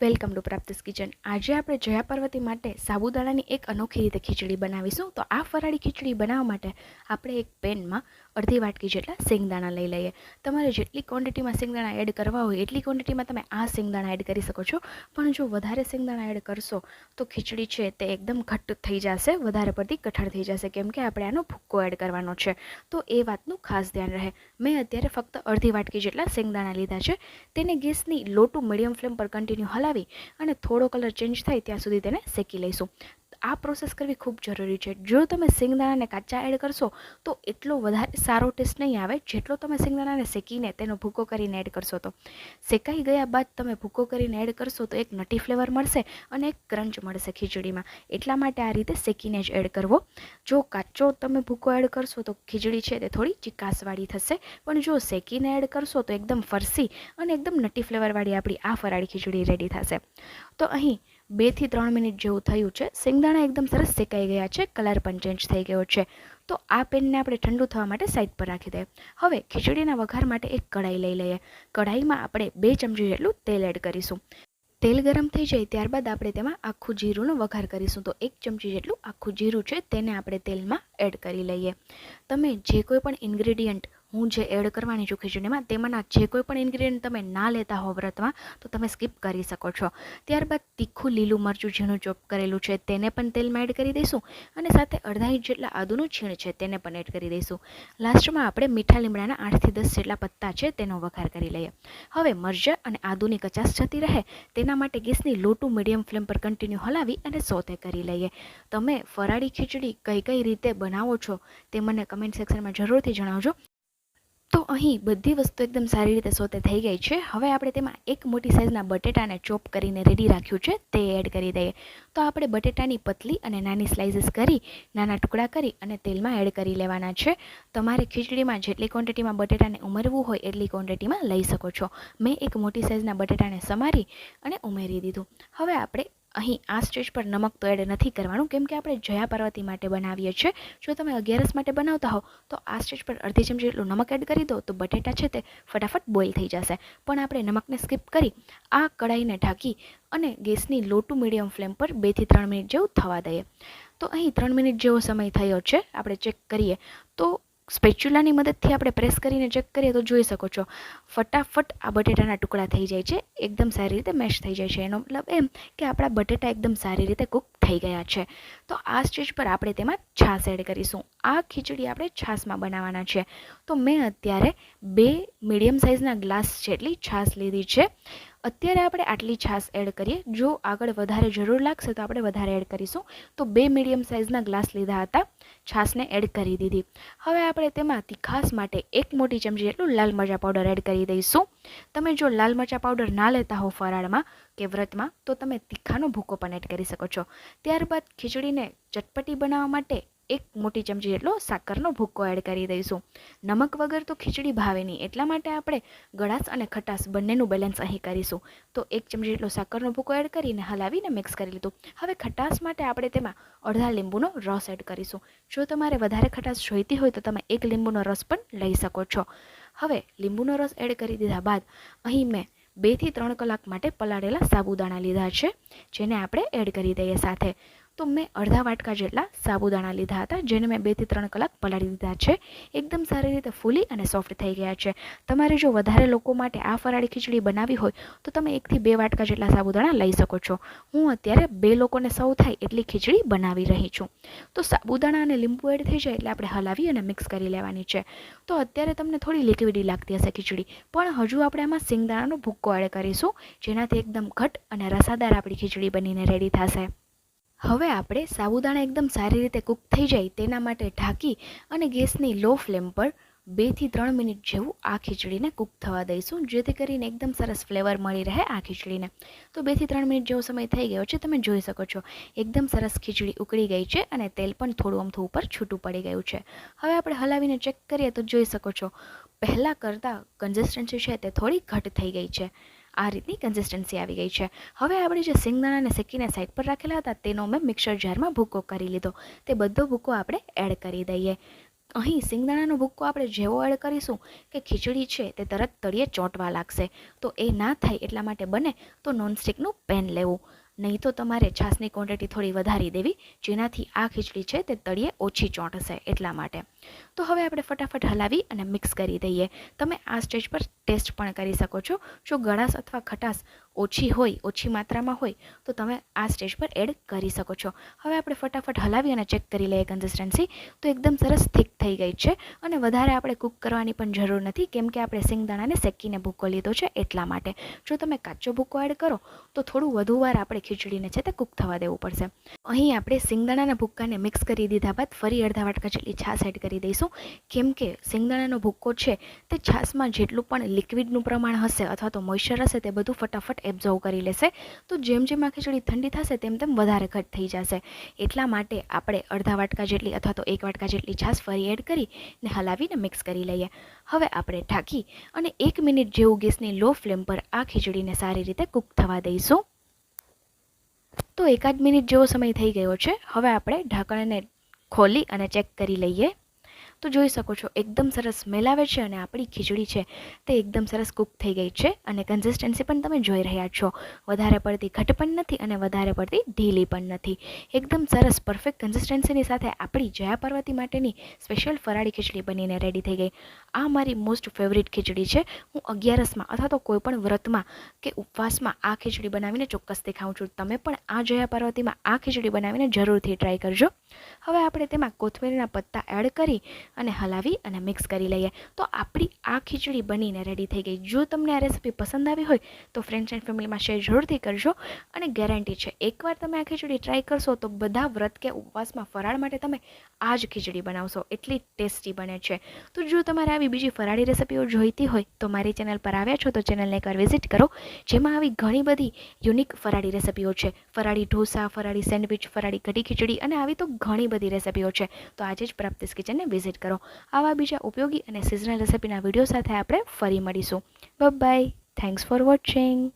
Welcome to પ્રાપ્તિસ kitchen. આજે આપણે જયા પાર્વતી માટે સાબુદાણાની એક અનોખી રીતે ખીચડી બનાવીશું। તો આ ફરાળી ખીચડી બનાવવા માટે આપણે એક પેનમાં અડધી વાટકી જેટલા શેંગદાણા લઈ લઈએ। તમારે જેટલી ક્વોન્ટિટીમાં શેંગદાણા એડ કરવા હોય એટલી ક્વોન્ટિટીમાં તમે આ શેંગદાણા એડ કરી શકો છો। પણ જો વધારે શેંગદાણા એડ કરશો તો ખીચડી છે તે એકદમ ઘટ્ટ થઈ જશે, વધારે પડતી કઠણ થઈ જશે, કેમ કે આપણે આનો ભૂક્કો એડ કરવાનો છે। તો એ વાતનું ખાસ ધ્યાન રહે। મેં અત્યારે ફક્ત અડધી વાટકી જેટલા શેંગદાણા લીધા છે। તેને ગેસની લો ટુ મીડિયમ ફ્લેમ પર કન્ટિન્યુ હલાવી અને થોડો કલર ચેન્જ થાય ત્યાં સુધી તેને શેકી લઈશું। આ પ્રોસેસ કરવી ખૂબ જરૂરી છે। જો તમે શેંગદાણાને કાચા એડ કરશો તો એટલો વધારે સારો ટેસ્ટ નહીં આવે જેટલો તમે શેંગદાણાને શેકીને તેનો ભૂકો કરીને એડ કરશો। તો શેકાઈ ગયા બાદ તમે ભૂકો કરીને એડ કરશો તો એક નટી ફ્લેવર મળશે અને એક ક્રંચ મળશે ખીચડીમાં। એટલા માટે આ રીતે શેકીને જ એડ કરવો। જો કાચો તમે ભૂકો એડ કરશો તો ખીચડી છે તે થોડી ચીકાસવાળી થશે, પણ જો શેકીને એડ કરશો તો એકદમ ફરસી અને એકદમ નટી ફ્લેવરવાળી આપણી આ ફરાળી ખીચડી રેડી થશે। તો અહીં 2 થી 3 મિનિટ જેવું થયું છે। શેંગદાણા એકદમ સરસ શેકાઈ ગયા છે, કલર પણ ચેન્જ થઈ ગયો છે। તો આ પેનને આપણે ઠંડુ થવા માટે સાઈડ પર રાખી દઈએ। હવે ખીચડીના વઘાર માટે એક કઢાઈ લઈ લઈએ। કઢાઈમાં આપણે 2 ચમચી જેટલું તેલ એડ કરીશું। તેલ ગરમ થઈ જાય ત્યારબાદ આપણે તેમાં આખું જીરુંનો વઘાર કરીશું। તો 1 ચમચી જેટલું આખું જીરું છે તેને આપણે તેલમાં એડ કરી લઈએ। તમે જે કોઈ પણ ઇન્ગ્રેડિયન્ટ હું જે એડ કરવાની છું ખીચડીમાં તેમાંના જે કોઈ પણ ઇન્ગ્રેડિયન્ટ તમે ના લેતા હો વ્રતમાં તો તમે સ્કીપ કરી શકો છો। ત્યારબાદ તીખું લીલું મરચું ઝીણું ચોપ કરેલું છે તેને પણ તેલમાં એડ કરી દઈશું અને સાથે અડધા ઇંચ જેટલા આદુનું છીણ છે તેને પણ એડ કરી દઈશું। લાસ્ટમાં આપણે મીઠા લીમડાના 8 થી 10 જેટલા પત્તા છે તેનો વઘાર કરી લઈએ। હવે મરચાં અને આદુની કચાસ જતી રહે તેના માટે ગેસની લો ટુ મીડિયમ ફ્લેમ પર કન્ટિન્યુ હલાવી અને સોતે કરી લઈએ। તમે ફરાળી ખીચડી કઈ રીતે બનાવો છો તે મને કમેન્ટ સેક્શનમાં જરૂરથી જણાવજો। તો અહીં બધી વસ્તુ એકદમ સારી રીતે સોતે થઈ ગઈ છે। હવે આપણે તેમાં એક મોટી સાઇઝના બટેટાને ચોપ કરીને રેડી રાખ્યું છે તે એડ કરી દઈએ। તો આપણે બટેટાની પતલી અને નાની સ્લાઇસીસ કરી નાના ટુકડા કરી અને તેલમાં એડ કરી લેવાના છે। તમારે ખીચડીમાં જેટલી ક્વોન્ટિટીમાં બટેટાને ઉમેરવું હોય એટલી ક્વોન્ટિટીમાં લઈ શકો છો। મેં એક મોટી સાઇઝના બટેટાને સમારી અને ઉમેરી દીધું। હવે આપણે અહીં આ સ્ટેજ પર નમક તો એડ નથી કરવાનું, કેમ કે આપણે જયા પાર્વતી માટે બનાવીએ છીએ। જો તમે અગિયારસ માટે બનાવતા હો તો આ સ્ટેજ પર અડધી ચમચી જેટલું નમક એડ કરી દો તો બટેટા છે તે ફટાફટ બોઇલ થઈ જશે। પણ આપણે નમકને સ્કીપ કરી આ કઢાઈને ઢાંકી અને ગેસની લો ટુ મીડિયમ ફ્લેમ પર 2 થી 3 મિનિટ જેવું થવા દઈએ। તો અહીં 3 મિનિટ જેવો સમય થયો છે। આપણે ચેક કરીએ તો સ્પેચ્યુલાની મદદથી આપણે પ્રેસ કરીને ચેક કરીએ તો જોઈ શકો છો ફટાફટ આ બટેટાના ટુકડા થઈ જાય છે, એકદમ સારી રીતે મેશ થઈ જાય છે। એનો મતલબ એમ કે આપણા બટેટા એકદમ સારી રીતે કૂક થઈ ગયા છે। તો આ સ્ટેજ પર આપણે તેમાં છાશ એડ કરીશું। આ ખીચડી આપણે છાશમાં બનાવવાના છે। તો મેં અત્યારે 2 મીડિયમ સાઇઝના ગ્લાસ જેટલી છાશ લીધી છે। અત્યારે આપણે આટલી છાશ એડ કરીએ, જો આગળ વધારે જરૂર લાગશે તો આપણે વધારે એડ કરીશું। તો 2 મીડિયમ સાઇઝના ગ્લાસ લીધા હતા, છાશને એડ કરી દીધી। હવે આપણે તેમાં તીખાસ માટે 1 મોટી ચમચી જેટલું લાલ મરચાં પાવડર એડ કરી દઈશું। તમે જો લાલ મરચાં પાવડર ના લેતા હો ફરાળમાં કે વ્રતમાં તો તમે તીખાનો ભૂકો પણ એડ કરી શકો છો। ત્યારબાદ ખીચડીને ચટપટી બનાવવા માટે 1 મોટી ચમચી જેટલો સાકરનો ભૂકો એડ કરી દઈશું। નમક વગર તો ખીચડી ભાવે નહીં, એટલા માટે આપણે ગળાશ અને ખટાશ બંનેનું બેલેન્સ અહીં કરીશું। તો 1 ચમચી જેટલો સાકરનો ભૂકો એડ કરીને હલાવીને મિક્સ કરી લીધું। હવે ખટાશ માટે આપણે તેમાં અડધા લીંબુનો રસ એડ કરીશું। જો તમારે વધારે ખટાશ જોઈતી હોય તો તમે 1 લીંબુનો રસ પણ લઈ શકો છો। હવે લીંબુનો રસ એડ કરી દીધા બાદ અહીં મેં 2 થી 3 કલાક માટે પલાળેલા સાબુદાણા લીધા છે, જેને આપણે એડ કરી દઈએ સાથે। તો મેં અડધા વાટકા જેટલા સાબુદાણા લીધા હતા, જેને મેં 2 થી 3 કલાક પલાળી દીધા છે। એકદમ સારી રીતે ફૂલી અને સોફ્ટ થઈ ગયા છે। તમારે જો વધારે લોકો માટે આ ફરાળી ખીચડી બનાવી હોય તો તમે 1 થી 2 વાટકા જેટલા સાબુદાણા લઈ શકો છો। હું અત્યારે 2 લોકોને સર્વ થાય એટલી ખીચડી બનાવી રહી છું। તો સાબુદાણા અને લીંબુ એડ થઈ જાય એટલે આપણે હલાવી અને મિક્સ કરી લેવાની છે। તો અત્યારે તમને થોડી લિક્વિડી લાગતી હશે ખીચડી, પણ હજુ આપણે આમાં શેંગદાણાનો ભૂક્કો એડ કરીશું, જેનાથી એકદમ ઘટ અને રસાદાર આપણી ખીચડી બનીને રેડી થશે। હવે આપણે સાબુદાણા એકદમ સારી રીતે કૂક થઈ જાય તેના માટે ઢાંકી અને ગેસની લો ફ્લેમ પર 2 થી 3 મિનિટ જેવું આ ખીચડીને કૂક થવા દઈશું, જેથી કરીને એકદમ સરસ ફ્લેવર મળી રહે આ ખીચડીને। તો 2 થી 3 મિનિટ જેવો સમય થઈ ગયો છે, તમે જોઈ શકો છો એકદમ સરસ ખીચડી ઉકળી ગઈ છે અને તેલ પણ થોડું અમથું ઉપર છૂટું પડી ગયું છે। હવે આપણે હલાવીને ચેક કરીએ તો જોઈ શકો છો પહેલાં કરતાં કન્સિસ્ટન્સી છે તે થોડી ઘટ થઈ ગઈ છે। આ રીતની કન્સિસ્ટન્સી આવી ગઈ છે। હવે આપણે જે શેંગદાણાને શેકીને સાઈડ પર રાખેલા હતા તેનો મેં મિક્સર જારમાં ભૂકો કરી લીધો। તે બધો ભૂકો આપણે એડ કરી દઈએ। અહીં સિંગદાણાનો ભૂક્કો આપણે જેવો એડ કરીશું કે ખીચડી છે તે તરત તળિયે ચોંટવા લાગશે, તો એ ના થાય એટલા માટે બને તો નોનસ્ટિકનું પેન લેવું. નહીં તો તમારે છાશની ક્વોન્ટિટી થોડી વધારી દેવી, જેનાથી આ ખીચડી છે તે તળિયે ઓછી ચોંટશે એટલા માટે. તો હવે આપણે ફટાફટ હલાવી અને મિક્સ કરી દઈએ. તમે આ સ્ટેજ પર ટેસ્ટ પણ કરી શકો છો. જો ગળાશ અથવા ખટાશ ઓછી હોય, ઓછી માત્રામાં હોય તો તમે આ સ્ટેજ પર એડ કરી શકો છો. હવે આપણે ફટાફટ હલાવી અને ચેક કરી લઈએ કન્સિસ્ટન્સી. તો એકદમ સરસ થીક થઈ ગઈ છે અને વધારે આપણે કૂક કરવાની પણ જરૂર નથી, કેમ કે આપણે સિંગદાણાને શેકીને ભૂક્કો લીધો છે એટલા માટે. જો તમે કાચો ભૂક્કો એડ કરો તો થોડું વધુ વાર આપણે ખીચડીને છે તે કૂક થવા દેવું પડશે. અહીં આપણે સિંગદાણાના ભૂક્કાને મિક્સ કરી દીધા બાદ ફરી અડધા વાટકા જેટલી છાશ એડ કરી દઈશું, કેમ કે સિંગદાણાનો ભૂક્કો છે તે છાશમાં જેટલું પણ લિક્વિડનું પ્રમાણ હશે અથવા તો મોઇશ્ચર હશે તે બધું ફટાફટ એબ્ઝોર્વ કરી લેશે. તો જેમ જેમ આ ખીચડી ઠંડી થશે તેમ તેમ વધારે ઘટ થઈ જશે. એટલા માટે આપણે અડધા વાટકા જેટલી અથવા તો 1 વાટકા જેટલી છાશ ફરી એડ કરીને હલાવીને મિક્સ કરી લઈએ. હવે આપણે ઢાંકી અને 1 મિનિટ જેવું ગેસની લો ફ્લેમ પર આ ખીચડીને સારી રીતે કૂક થવા દઈશું. તો 1 મિનિટ જેવો સમય થઈ ગયો છે. હવે આપણે ઢાંકણને ખોલી અને ચેક કરી લઈએ. તો જોઈ શકો છો એકદમ સરસ સ્મેલ આવે છે અને આપણી ખીચડી છે તે એકદમ સરસ કૂક થઈ ગઈ છે અને કન્સિસ્ટન્સી પણ તમે જોઈ રહ્યા છો. વધારે પડતી ઘટ પણ નથી અને વધારે પડતી ઢીલી પણ નથી. એકદમ સરસ પરફેક્ટ કન્સિસ્ટન્સીની સાથે આપણી જયા પાર્વતી માટેની સ્પેશિયલ ફરાળી ખીચડી બનીને રેડી થઈ ગઈ. આ મારી મોસ્ટ ફેવરિટ ખીચડી છે. હું 11સમાં અથવા તો કોઈ પણ વ્રતમાં કે ઉપવાસમાં આ ખીચડી બનાવીને ચોક્કસથી ખાઉં છું. તમે પણ આ જયા પાર્વતીમાં આ ખીચડી બનાવીને જરૂરથી ટ્રાય કરજો. હવે આપણે તેમાં કોથમીરના પત્તા એડ કરી અને હલાવી અને મિક્સ કરી લઈએ. તો આપણી આ ખીચડી બનીને રેડી થઈ ગઈ. જો તમને આ રેસીપી પસંદ આવી હોય તો ફ્રેન્ડ્સ એન્ડ ફેમિલીમાં શેર જરૂરથી કરજો અને ગેરંટી છે એકવાર તમે આ ખીચડી ટ્રાય કરશો તો બધા વ્રત કે ઉપવાસમાં ફરાળ માટે તમે આ જ ખીચડી બનાવશો, એટલી ટેસ્ટી બને છે. તો જો તમારે આવી બીજી ફરાળી રેસીપીઓ જોઈતી હોય તો મારી ચેનલ પર આવ્યા છો તો ચેનલને એકવાર વિઝિટ કરો, જેમાં આવી ઘણી બધી યુનિક ફરાળી રેસીપીઓ છે. ફરાળી ઢોસા, ફરાળી સેન્ડવિચ, ફરાળી કઢી ખીચડી અને આવી તો ઘણી બધી રેસીપીઓ છે. તો આજે જ પ્રાપ્તિસ કિચનને વિઝિટ કરો. આવા બીજા ઉપયોગી અને સિઝનલ રેસીપીના વિડીયો સાથે આપણે ફરી મળીશું. બાય. Thanks for watching.